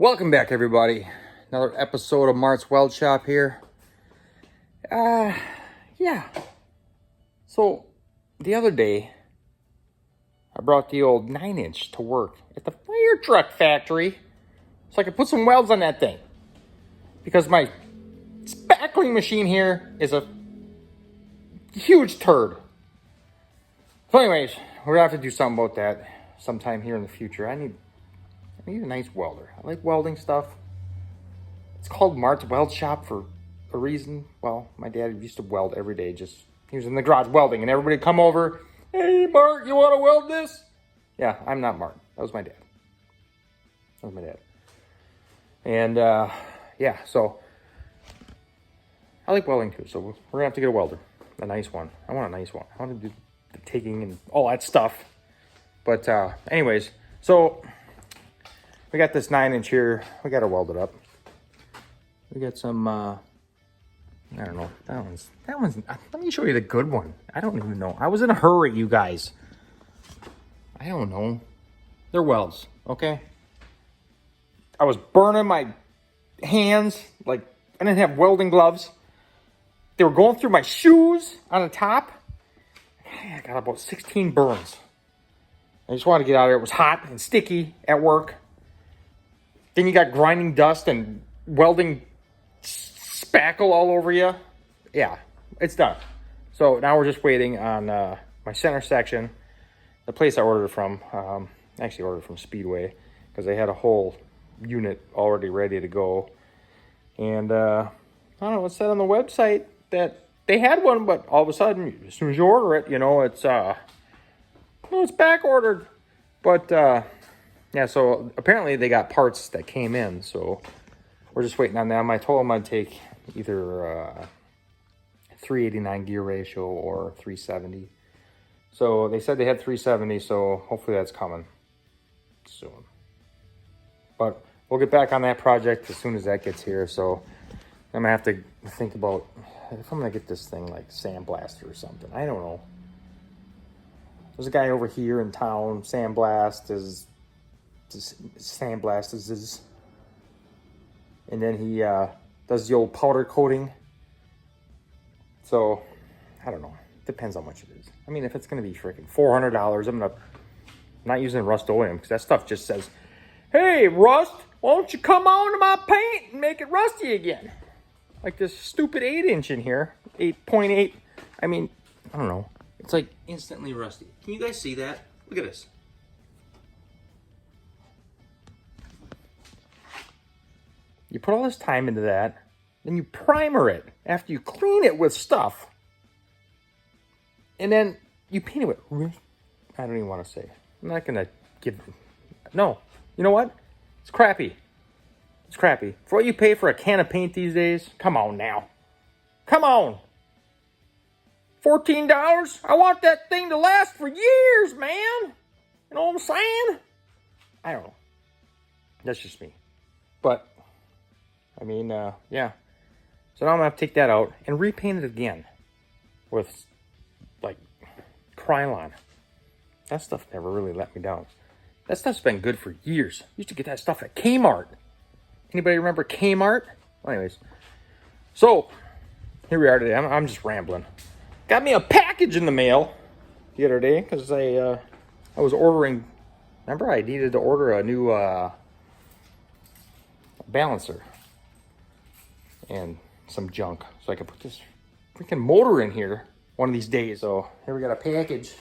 Welcome back, everybody. Another episode of Mart's Weld Shop here. Yeah. So, the other day, I brought the old 9-inch to work at the fire truck factory so I could put some welds on that thing. Because my spackling machine here is a huge turd. So anyways, we're going to have to do something about that sometime here in the future. I need a nice welder. I like welding stuff. It's called Mart's Weld Shop for a reason. Well, my dad used to weld every day. He was in the garage welding, and everybody would come over. Hey, Mart, you want to weld this? Yeah, I'm not Mart. That was my dad. And, yeah, so I like welding too, so we're going to have to get a welder. A nice one. I want a nice one. I want to do the taking and all that stuff. But, anyways, so we got this 9-inch here. We got to weld it up. We got some, I don't know. That one's, let me show you the good one. I don't even know. I was in a hurry, you guys. I don't know. They're welds, okay? I was burning my hands. Like, I didn't have welding gloves. They were going through my shoes on the top. I got about 16 burns. I just wanted to get out of there. It was hot and sticky at work. Then you got grinding dust and welding spackle all over you. Yeah, it's done. So now we're just waiting on my center section. The place I ordered it from, I actually ordered it from Speedway because they had a whole unit already ready to go. And I don't know, it said on the website that they had one, but all of a sudden, as soon as you order it, it's back ordered. But yeah, so apparently they got parts that came in, so we're just waiting on them. I told them I'd take either 389 gear ratio or 370. So they said they had 370, so hopefully that's coming soon. But we'll get back on that project as soon as that gets here. So I'm gonna have to think about if I'm gonna get this thing like sandblasted or something. I don't know. There's a guy over here in town, sandblast is, and then he does the old powder coating. So I don't know. Depends how much it is. I mean, if it's gonna be freaking $400, I'm not using Rust-Oleum because that stuff just says, "Hey, Rust, why don't you come on to my paint and make it rusty again?" Like this stupid 8-inch in here, 8.8. I mean, I don't know. It's like instantly rusty. Can you guys see that? Look at this. You put all this time into that, then you primer it after you clean it with stuff. And then you paint it with, I don't even want to say. I'm not going to give, no. You know what? It's crappy. It's crappy. For what you pay for a can of paint these days, come on now. Come on. $14? I want that thing to last for years, man. You know what I'm saying? I don't know. That's just me. But, I mean, yeah. So now I'm going to have to take that out and repaint it again with, like, Krylon. That stuff never really let me down. That stuff's been good for years. Used to get that stuff at Kmart. Anybody remember Kmart? Well, anyways. So, here we are today. I'm just rambling. Got me a package in the mail the other day because I was ordering. Remember, I needed to order a new balancer and some junk so I could put this freaking motor in here one of these days. So here we got a package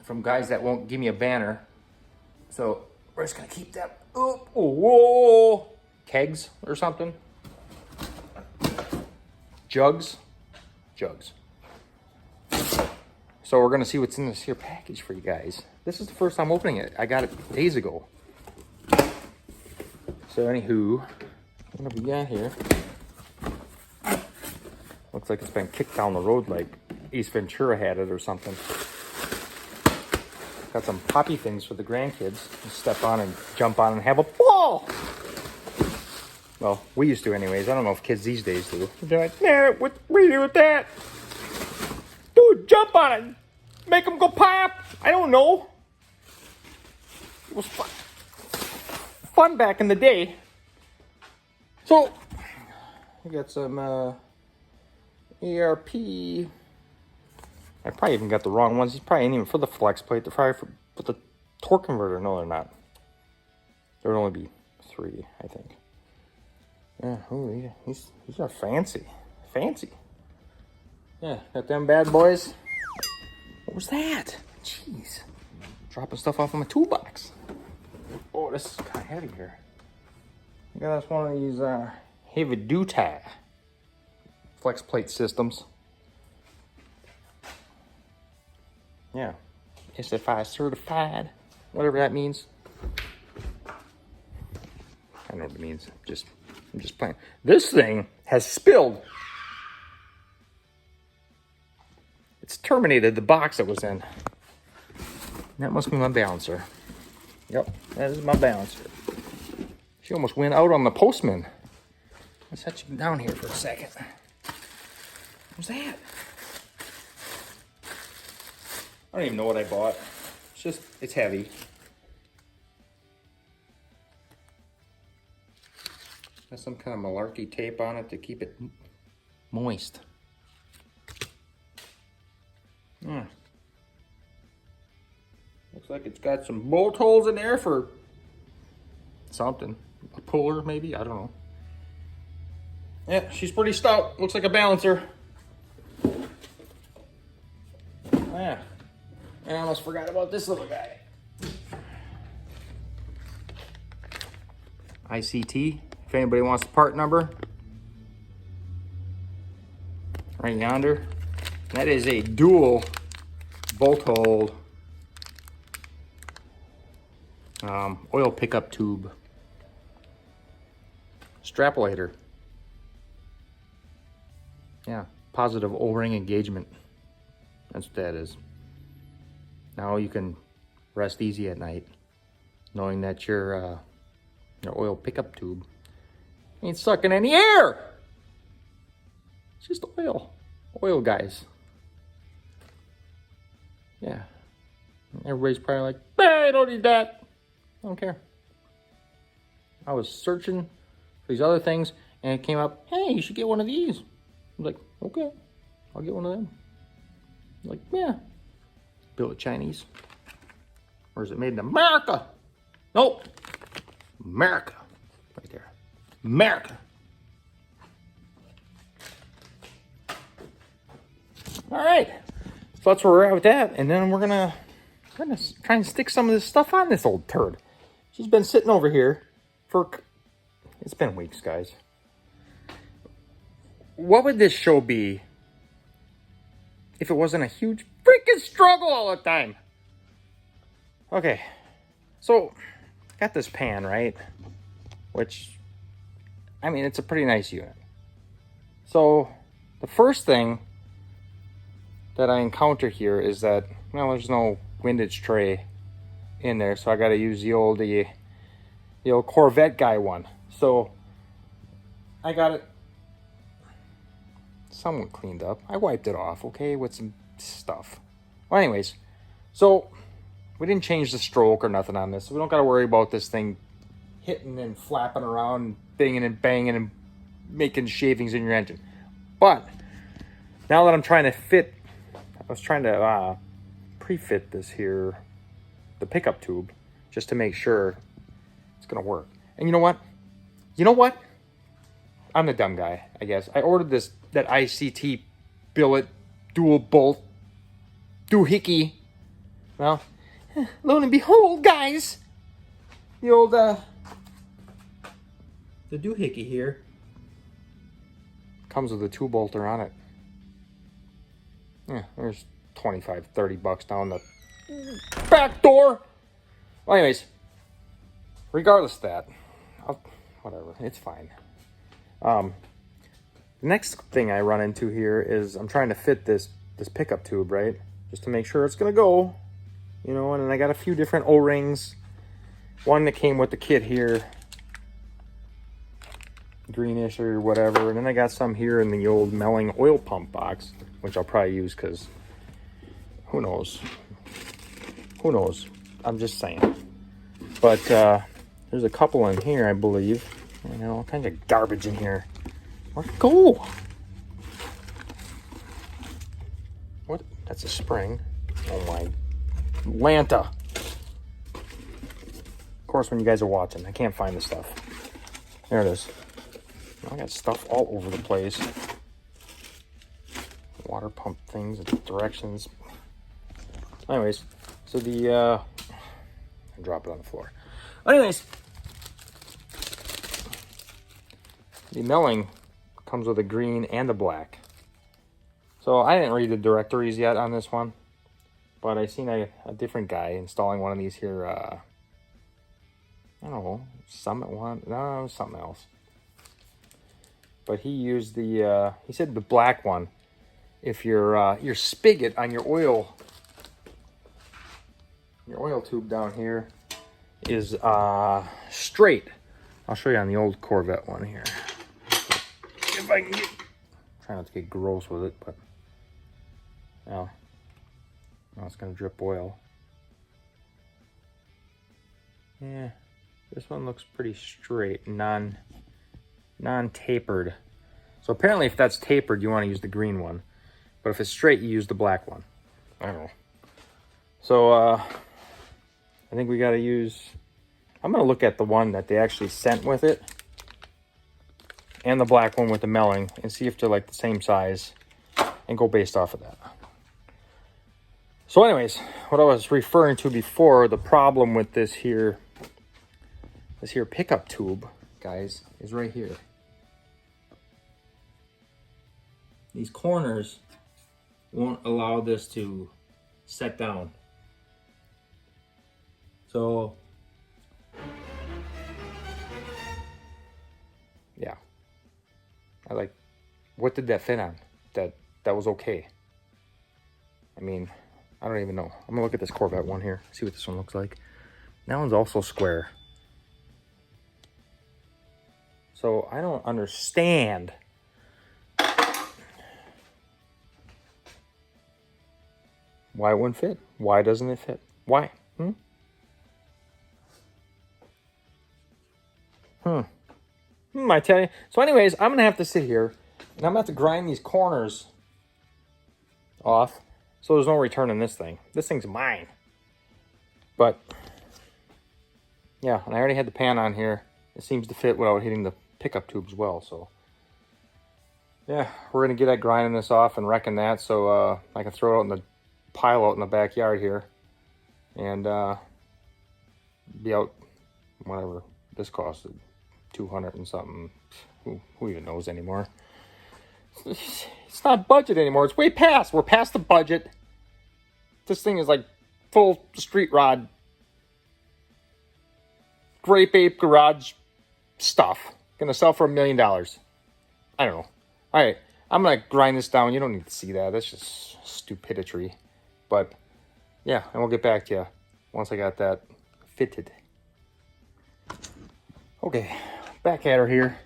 from guys that won't give me a banner. So we're just gonna keep that up. Oh, whoa, kegs or something. Jugs. So we're gonna see what's in this here package for you guys. This is the first time opening it. I got it days ago. So anywho, what have we got here? Looks like it's been kicked down the road like Ace Ventura had it or something. Got some poppy things for the grandkids to step on and jump on and have a ball. Well, we used to anyways. I don't know if kids these days do. They're like, man, what do you do with that? Dude, jump on it. Make them go pop. I don't know. It was fun back in the day. So, I got some ERP. I probably even got the wrong ones. These probably ain't even for the flex plate. They're probably for the torque converter. No, they're not. There would only be 3, I think. Yeah, ooh, these are fancy. Fancy. Yeah, got them bad boys. What was that? Jeez. Dropping stuff off of my toolbox. Oh, this is kind of heavy here. I got us one of these heavy duty flex plate systems. Yeah. SFI certified. Whatever that means. I don't know what it means. I'm just playing. This thing has spilled. It's terminated the box it was in. That must be my balancer. Yep, that is my balancer. She almost went out on the postman. Let's set you down here for a second. What's that? I don't even know what I bought. It's heavy. Got some kind of malarkey tape on it to keep it moist. Looks like it's got some bolt holes in there for something. A puller, maybe? I don't know. Yeah, she's pretty stout. Looks like a balancer. Yeah. I almost forgot about this little guy. ICT. If anybody wants the part number. Right yonder. That is a dual bolt hole oil pickup tube strapulator. Yeah, positive O-ring engagement. That's what that is. Now you can rest easy at night knowing that your oil pickup tube ain't sucking any air. It's just oil, guys. Yeah. Everybody's probably like, I don't need that. I don't care. I was searching for these other things and it came up, hey, you should get one of these. I was like, okay, I'll get one of them. I'm like, yeah. Built it Chinese. Or is it made in America? Nope. America. Right there. America. All right. So that's where we're at with that. And then we're gonna try and stick some of this stuff on this old turd. She's been sitting over here for, it's been weeks, guys. What would this show be if it wasn't a huge freaking struggle all the time? Okay. So, got this pan, right? Which, I mean, it's a pretty nice unit. So, the first thing that I encounter here is that, well, there's no windage tray in there, so I got to use the old Corvette guy one. So I got it somewhat cleaned up. I wiped it off, okay, with some stuff. Well, anyways, so we didn't change the stroke or nothing on this, so we don't got to worry about this thing hitting and flapping around, banging and banging and making shavings in your engine. But now that I'm trying to fit, I was trying to pre-fit this here, the pickup tube, just to make sure it's gonna work. And you know what? I'm the dumb guy, I guess. I ordered that ICT billet dual bolt doohickey. Well, lo and behold, guys, the old the doohickey here comes with a 2-bolter on it. Yeah, there's $25-30 down the back door. Well, anyways, regardless of that, whatever, it's fine. The next thing I run into here is I'm trying to fit this pickup tube, right? Just to make sure it's gonna go, you know, and then I got a few different O-rings. One that came with the kit here, greenish or whatever, and then I got some here in the old Melling oil pump box, which I'll probably use because who knows? I'm just saying. But There's a couple in here, I believe. You know, all kinds of garbage in here. Where'd it go? What? That's a spring. Oh my Lanta. Of course, when you guys are watching, I can't find the stuff. There it is. I got stuff all over the place. Water pump things, directions. Anyways, so the I drop it on the floor. Anyways, the milling comes with a green and a black. So I didn't read the directories yet on this one, but I seen a different guy installing one of these here. I don't know, Summit one. No, it was something else. But he used the. He said the black one. If your spigot on your oil tube down here is straight. I'll show you on the old Corvette one here. If I can get, try not to get gross with it, but now it's gonna drip oil. Yeah, this one looks pretty straight, non-tapered. So apparently, if that's tapered, you want to use the green one. But if it's straight, you use the black one. I don't know. So, I think we got to use... I'm going to look at the one that they actually sent with it. And the black one with the melling. And see if they're like the same size. And go based off of that. So anyways, what I was referring to before, the problem with this here pickup tube, guys, is right here. These corners won't allow this to set down. So, yeah. What did that fit on? That was okay. I mean, I don't even know. I'm gonna look at this Corvette one here, see what this one looks like. That one's also square. So I don't understand why it wouldn't fit. Why doesn't it fit? Why? I tell you. So anyways, I'm going to have to sit here and I'm going to have to grind these corners off so there's no return in this thing. This thing's mine. But, yeah, and I already had the pan on here. It seems to fit without hitting the pickup tube as well, so. Yeah, we're going to get at grinding this off and wrecking that so I can throw it out in the pile out in the backyard here. And be out, whatever this costed. 200 and something. Who even knows anymore? It's not budget anymore. It's way past. We're past the budget. This thing is like full street rod, grape ape garage stuff. Gonna sell for $1 million. I don't know. All right, I'm gonna grind this down. You don't need to see that. That's just stupidity. But yeah, and we'll get back to you once I got that fitted. Okay, back at her here.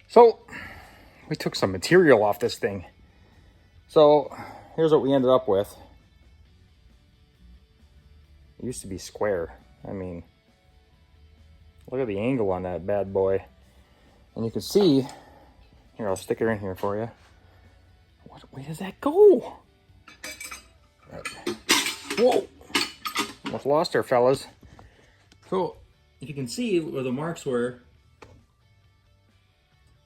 So we took some material off this thing. So here's what we ended up with. It used to be square. I mean, look at the angle on that bad boy. And you can see, here, I'll stick her in here for you. What way does that go? Whoa! Almost lost her, fellas. So, if you can see where the marks were,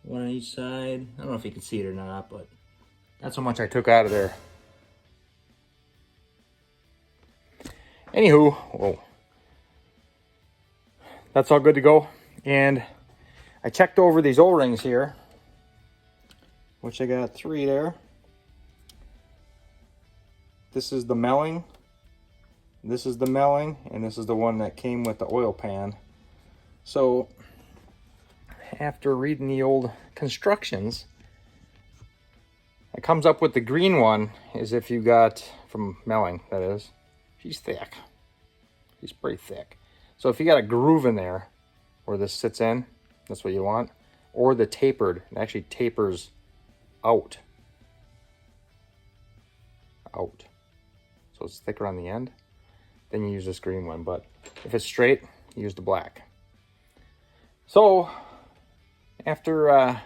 one on each side. I don't know if you can see it or not, but that's how much I took out of there. Anywho, whoa. That's all good to go. And I checked over these O-rings here, which I got 3 there. This is the melling. This is the melling, and this is the one that came with the oil pan. So, after reading the old constructions, it comes up with the green one, is if you got, from melling, that is. She's thick. She's pretty thick. So if you got a groove in there, where this sits in, that's what you want. Or the tapered, it actually tapers out. Out. So it's thicker on the end. Then you use this green one. But if it's straight, you use the black. So after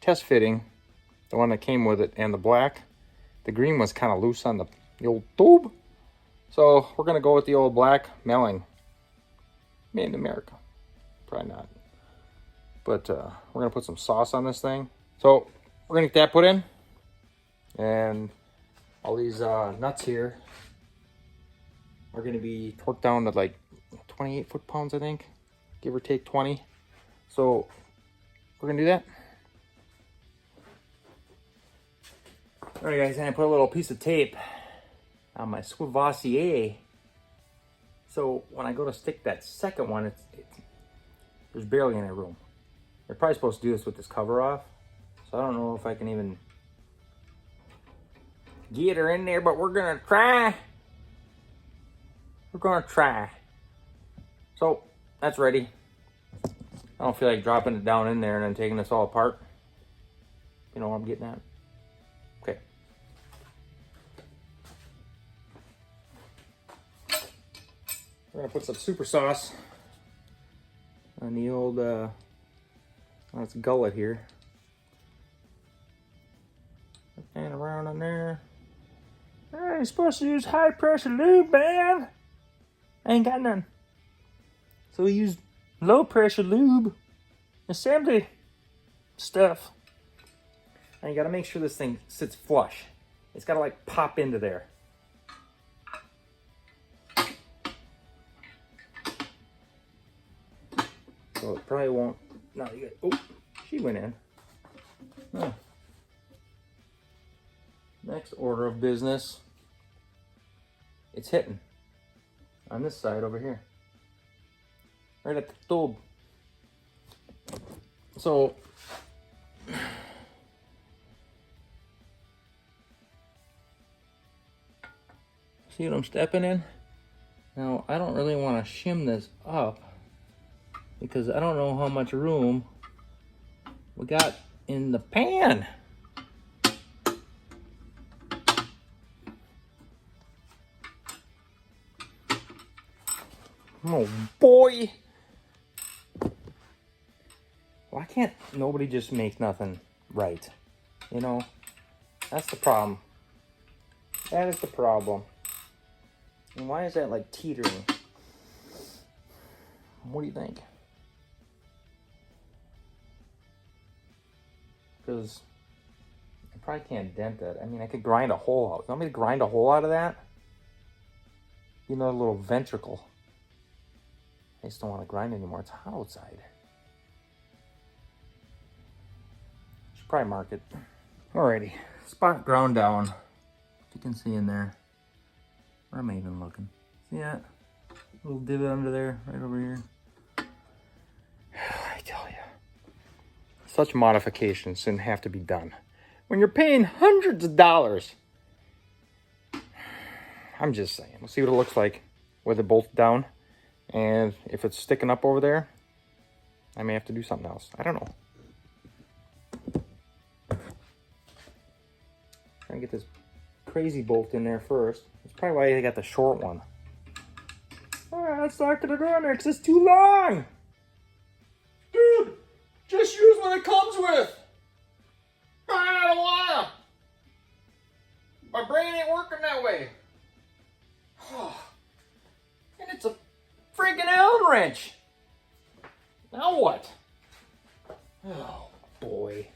test fitting, the one that came with it and the black, the green was kind of loose on the old tube. So we're gonna go with the old black melling. Made in America. Probably not. But we're gonna put some sauce on this thing. So we're gonna get that put in. And all these nuts here are gonna be torqued down to like 28 foot-pounds, I think. Give or take 20. So we're gonna do that. All right, guys, and I put a little piece of tape on my Swivassier. So when I go to stick that second one, there's barely any room. You're probably supposed to do this with this cover off. So I don't know if I can even get her in there, but we're gonna try. We're gonna try. So that's ready. I don't feel like dropping it down in there and then taking this all apart. You know what I'm getting at? Okay. We're gonna put some super sauce on the old let's gullet here. And around on there. You're supposed to use high pressure lube, man. I ain't got none. So we use low pressure lube assembly stuff. And you gotta make sure this thing sits flush. It's gotta like pop into there. So it probably won't. No, you got. Oh, she went in. Oh. Next order of business. It's hitting on this side over here, right at the tube. So see what I'm stepping in? Now I don't really want to shim this up because I don't know how much room we got in the pan. Oh boy. Why can't nobody just make nothing right? You know, that's the problem. That is the problem. And why is that like teetering? What do you think? Because I probably can't dent that. I mean, I could grind a hole out. You want me to grind a hole out of that? You know, a little ventricle. I just don't want to grind anymore. It's hot outside. Should probably mark it. Alrighty. Spot ground down. You can see in there. Where am I even looking? See that? Little divot under there, right over here. I tell you. Such modifications shouldn't have to be done. When you're paying hundreds of dollars. I'm just saying. We'll see what it looks like with it bolted down. And if it's sticking up over there, I may have to do something else. I don't know. Trying to get this crazy bolt in there first. That's probably why I got the short one. That's not gonna go in there because it's too long. Dude, just use what it comes with. I don't wanna. My brain ain't working that way. And it's a freaking Allen wrench. Now what? Oh boy.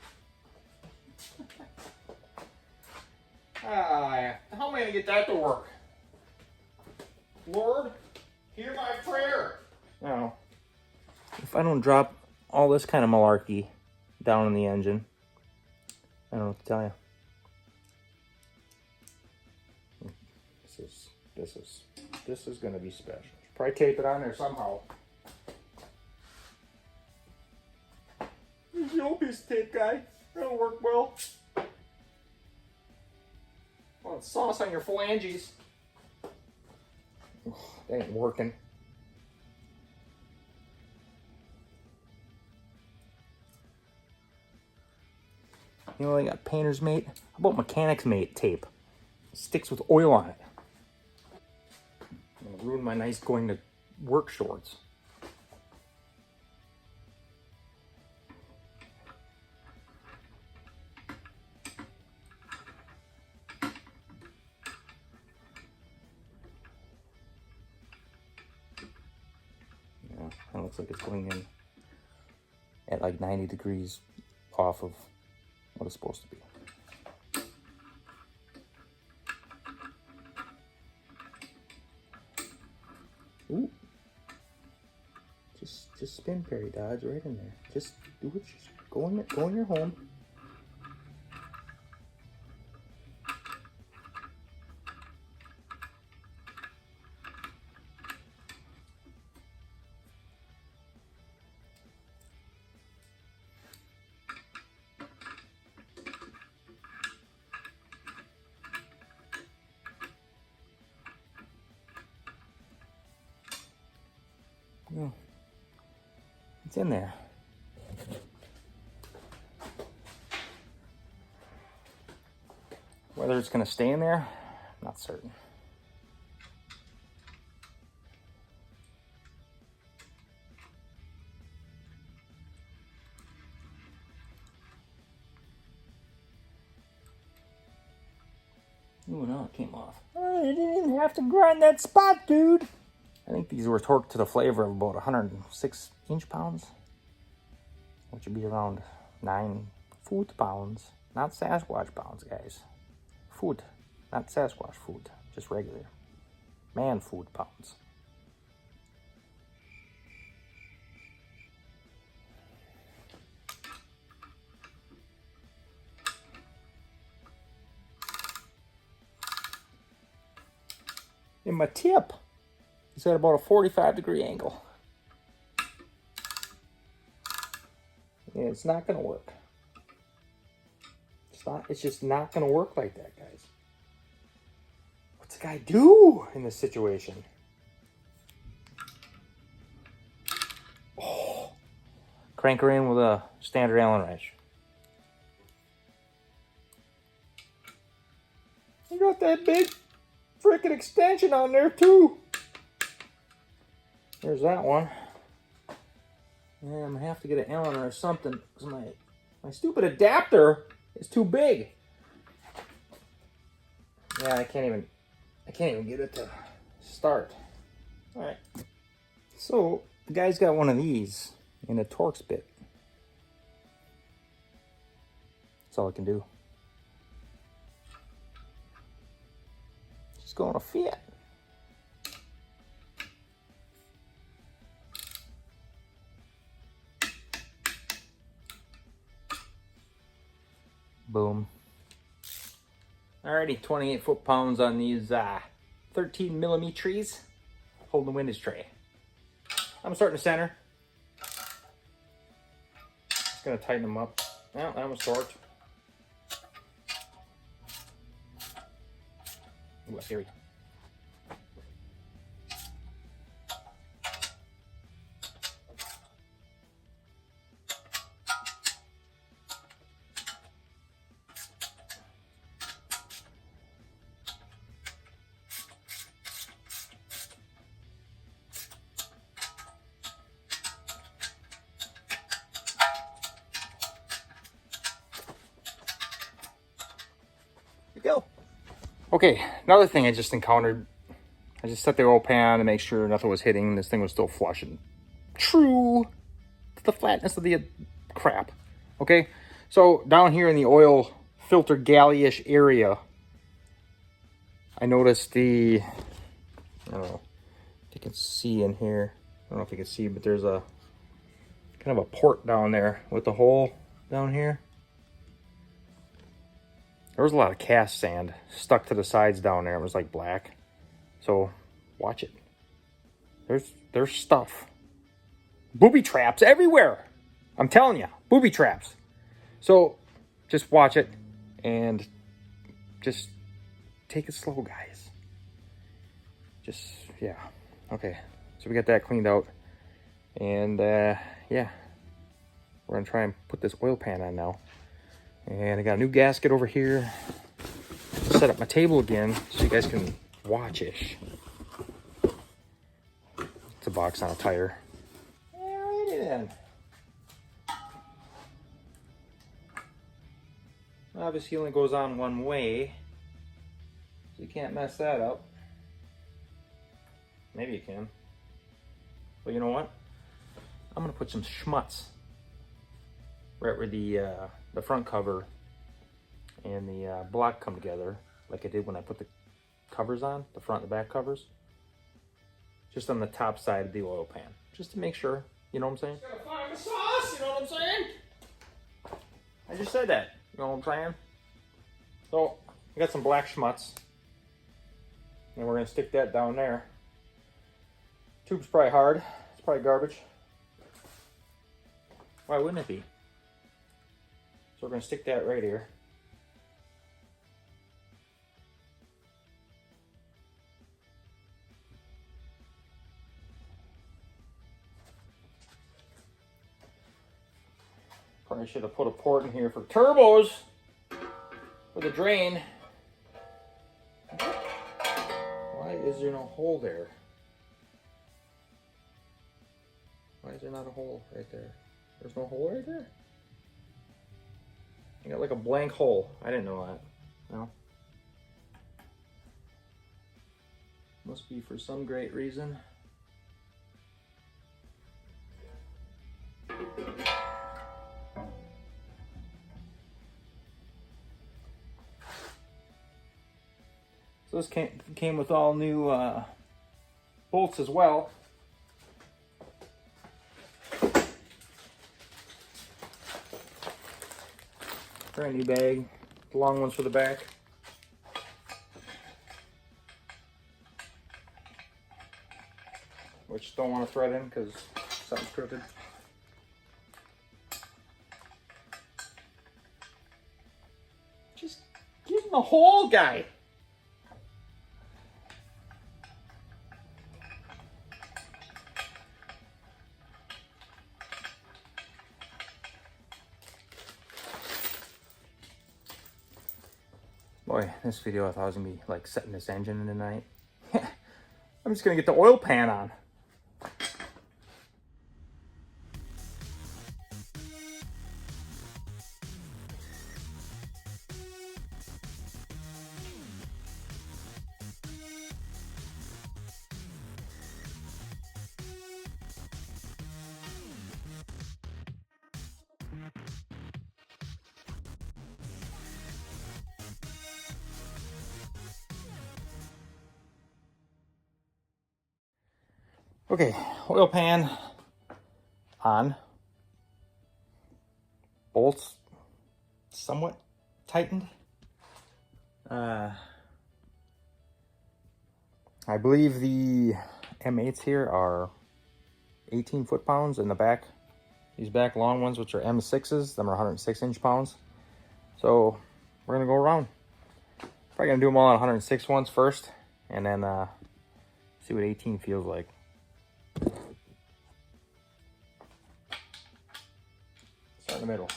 How am I gonna get that to work? Lord, hear my prayer. Now, if I don't drop all this kind of malarkey down in the engine, I don't know what to tell you. This is gonna be special. Probably tape it on there somehow. Here's the old piece of tape, guy. That'll work well. Well, it's sauce on your phalanges. Ugh, that ain't working. You know, they got painter's mate. How about mechanic's mate tape? It sticks with oil on it. I'm gonna ruin my nice going to work shorts. Kind of looks like it's going in at like 90 degrees off of what it's supposed to be. Ooh. Just spin Perry Dodge right in there. Just do it. Just go in your home. No. It's in there. Whether it's going to stay in there, not certain. Ooh, no, it came off. Oh, you didn't even have to grind that spot, dude. I think these were torqued to the flavor of about 106 inch-pounds, which would be around 9 foot-pounds. Not Sasquatch pounds, guys. Foot, not Sasquatch food, just regular man food pounds. And my tip is at about a 45-degree angle. Yeah, it's not gonna work. It's just not gonna work like that, guys. What's the guy do in this situation? Oh, crank her in with a standard Allen wrench. You got that big freaking extension on there too. There's that one. Yeah, I'm gonna have to get an Allen or something because my stupid adapter is too big. Yeah, I can't even get it to start. All right. So the guy's got one of these in a Torx bit. That's all I can do. Just going to fit. Boom. Alrighty, 28 foot-pounds on these 13 millimeters holding the windage tray. I'm starting to center. Just gonna tighten them up. Well, that was torqued. Ooh, here we go. Go. Okay, another thing I just encountered. I just set the oil pan to make sure nothing was hitting. This thing was still flush and true to the flatness of the crap. Okay, so down here in the oil filter galley-ish area, I noticed I don't know if you can see in here. I don't know if you can see, but there's a kind of a port down there with the hole down here. There was a lot of cast sand stuck to the sides down there. It was like black. So watch it. There's stuff. Booby traps everywhere. I'm telling you, booby traps. So just watch it and just take it slow, guys. Yeah. Okay. So we got that cleaned out. And yeah, we're gonna try and put this oil pan on now. And I got a new gasket over here. Set up my table again so you guys can watch-ish. It's a box on a tire. Alrighty then. Obviously only goes on one way, so you can't mess that up. Maybe you can. But you know what? I'm gonna put some schmutz right where the front cover and the block come together, like I did when I put the covers on, the front and the back covers. Just on the top side of the oil pan, just to make sure, you know what I'm saying? Gotta find the sauce, you know what I'm saying? I just said that, you know what I'm saying? So, I got some black schmutz, and we're gonna stick that down there. Tube's probably hard, it's probably garbage. Why wouldn't it be? So we're gonna stick that right here. Probably should have put a port in here for turbos for the drain. Why is there no hole there? Why is there not a hole right there? There's no hole right there? I got like a blank hole. I didn't know that. No. Must be for some great reason. So this came with all new bolts as well. Brand new bag, the long ones for the back. Which don't want to thread in because something's crooked. Just get in the hole, guy. Boy, this video I thought I was gonna be like setting this engine in tonight. I'm just gonna get the oil pan on. Okay, oil pan on. Bolts somewhat tightened. I believe the M8s here are 18 foot-pounds in the back. These back long ones, which are M6s, them are 106 inch-pounds. So we're gonna go around. Probably gonna do them all on 106 ones first, and then see what 18 feels like. Start in the middle.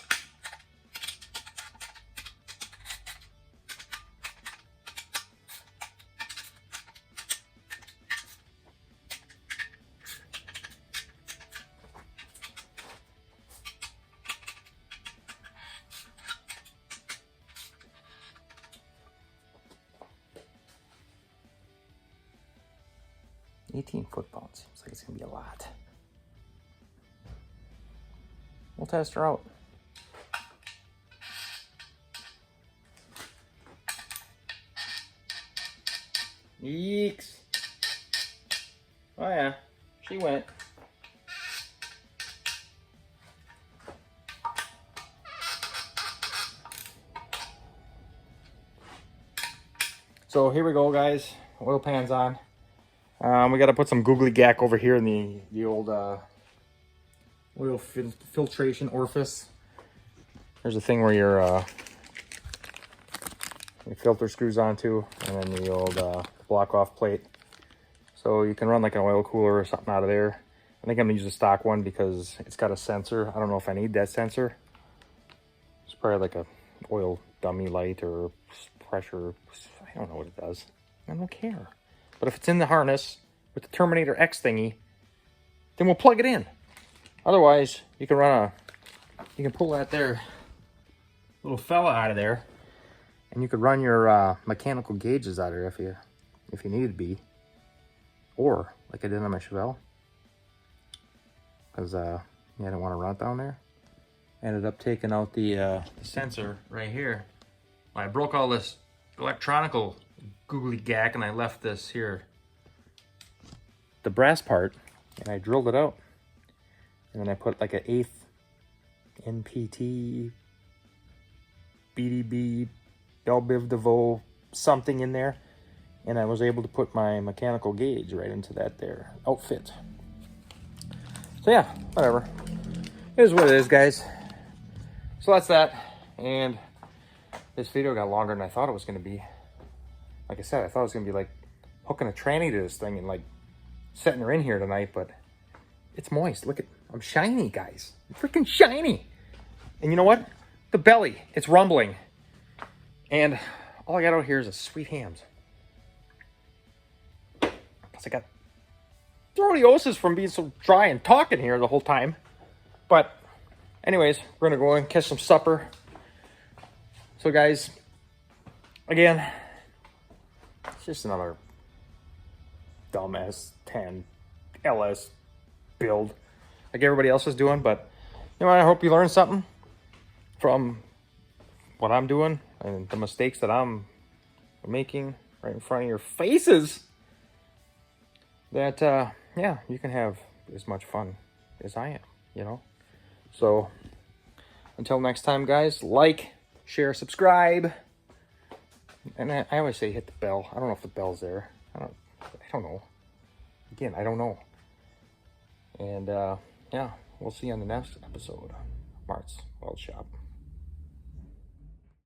$18 seems like it's gonna be a lot. We'll test her out. Yeeks. Oh yeah, she went. So here we go, guys. Oil pan's on. We got to put some googly gack over here in the old oil filtration orifice. There's a thing where your filter screws onto, and then the old block off plate. So you can run like an oil cooler or something out of there. I think I'm gonna use a stock one because it's got a sensor. I don't know if I need that sensor. It's probably like a oil dummy light or pressure. I don't know what it does. I don't care. But if it's in the harness with the Terminator X thingy, then we'll plug it in. Otherwise, you can pull that there little fella out of there, and you could run your mechanical gauges out of there if you needed to be. Or, like I did on my Chevelle, because yeah, I didn't want to run it down there. Ended up taking out the sensor right here. I broke all this electronical googly gack and I left this here, the brass part, and I drilled it out. And then I put like an 1/8 NPT BDB Bell Biv DeVoe something in there, and I was able to put my mechanical gauge right into that there outfit. So yeah, whatever. It is what it is, guys. So that's that, and this video got longer than I thought it was going to be. Like I said, I thought it was going to be like hooking a tranny to this thing and like setting her in here tonight, but it's moist. Look at, I'm shiny, guys. I'm freaking shiny. And you know what? The belly, it's rumbling. And all I got out here is a sweet hams. Because I got throatiosis from being so dry and talking here the whole time. But anyways, we're going to go and catch some supper. So guys, again, it's just another dumb S10 LS build like everybody else is doing. But you know, I hope you learned something from what I'm doing and the mistakes that I'm making right in front of your faces. That yeah, you can have as much fun as I am, you know. So until next time, guys, like, share, subscribe, and I always say hit the bell. I don't know if the bell's there. I don't know. Again, I don't know. And yeah, we'll see you on the next episode of Mart's Weld Shop.